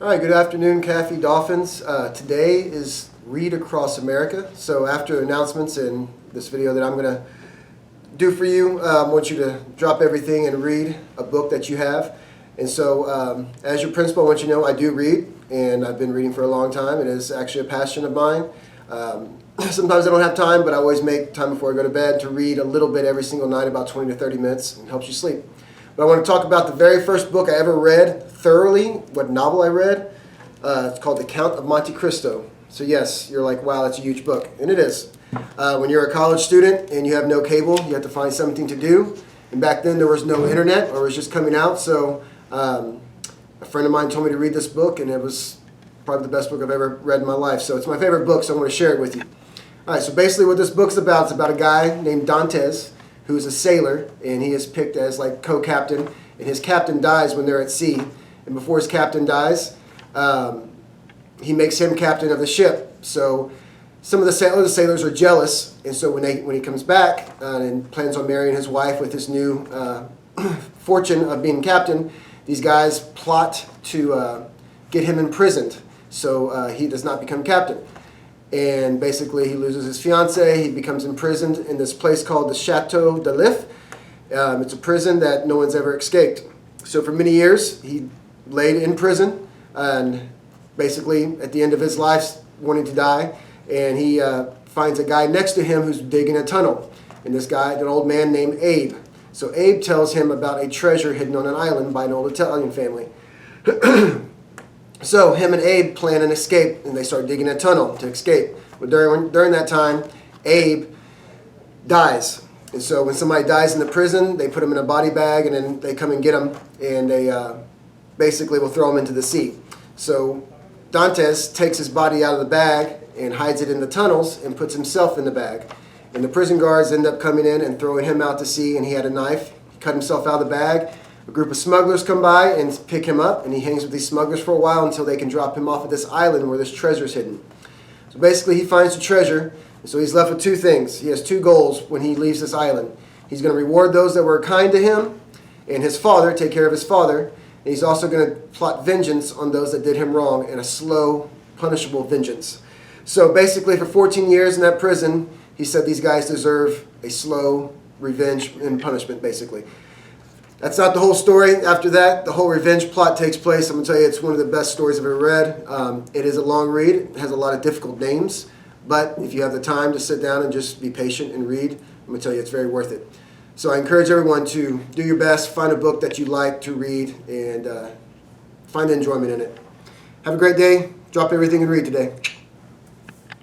All right, good afternoon, Kathy Dolphins. Today is Read Across America. So after announcements in this video that I'm going to do for you, I want you to drop everything and read a book that you have. And so as your principal, I want you to know I do read, and I've been reading for a long time. It is actually a passion of mine. Sometimes I don't have time, but I always make time before I go to bed to read a little bit every single night, about 20 to 30 minutes, and it helps you sleep. But I want to talk about the very first book I ever read thoroughly, what novel I read. It's called The Count of Monte Cristo. So yes, you're like, wow, that's a huge book. And it is. When you're a college student and you have no cable, you have to find something to do. And back then there was no internet, or it was just coming out. So a friend of mine told me to read this book, and it was probably the best book I've ever read in my life. So it's my favorite book, so I'm going to share it with you. All right, so basically what this book's about, it's about a guy named Dantes, who's a sailor, and he is picked as like co-captain, and his captain dies when they're at sea. And before his captain dies, he makes him captain of the ship. So some of the sailors are jealous, and so when he comes back and plans on marrying his wife with his new fortune of being captain, these guys plot to get him imprisoned so he does not become captain. And basically he loses his fiancée, he becomes imprisoned in this place called the Chateau de l'If. It's a prison that no one's ever escaped. So for many years he laid in prison, and basically at the end of his life wanting to die, and he finds a guy next to him who's digging a tunnel. And this guy, an old man named Abe. So Abe tells him about a treasure hidden on an island by an old Italian family. So him and Abe plan an escape, and they start digging a tunnel to escape. But during that time, Abe dies. And so when somebody dies in the prison, they put him in a body bag, and then they come and get him, and they basically will throw him into the sea. So Dantes takes his body out of the bag and hides it in the tunnels and puts himself in the bag. And the prison guards end up coming in and throwing him out to sea, and he had a knife. He cut himself out of the bag. A group of smugglers come by and pick him up, and he hangs with these smugglers for a while until they can drop him off at this island where this treasure is hidden. So basically he finds the treasure, and so he's left with two things. He has two goals when he leaves this island. He's going to reward those that were kind to him and his father, take care of his father, and he's also going to plot vengeance on those that did him wrong, in a slow, punishable vengeance. So basically for 14 years in that prison, he said these guys deserve a slow revenge and punishment, basically. That's not the whole story. After that, the whole revenge plot takes place. I'm going to tell you, it's one of the best stories I've ever read. It is a long read. It has a lot of difficult names. But if you have the time to sit down and just be patient and read, I'm going to tell you it's very worth it. So I encourage everyone to do your best, find a book that you like to read, and find enjoyment in it. Have a great day. Drop everything and read today.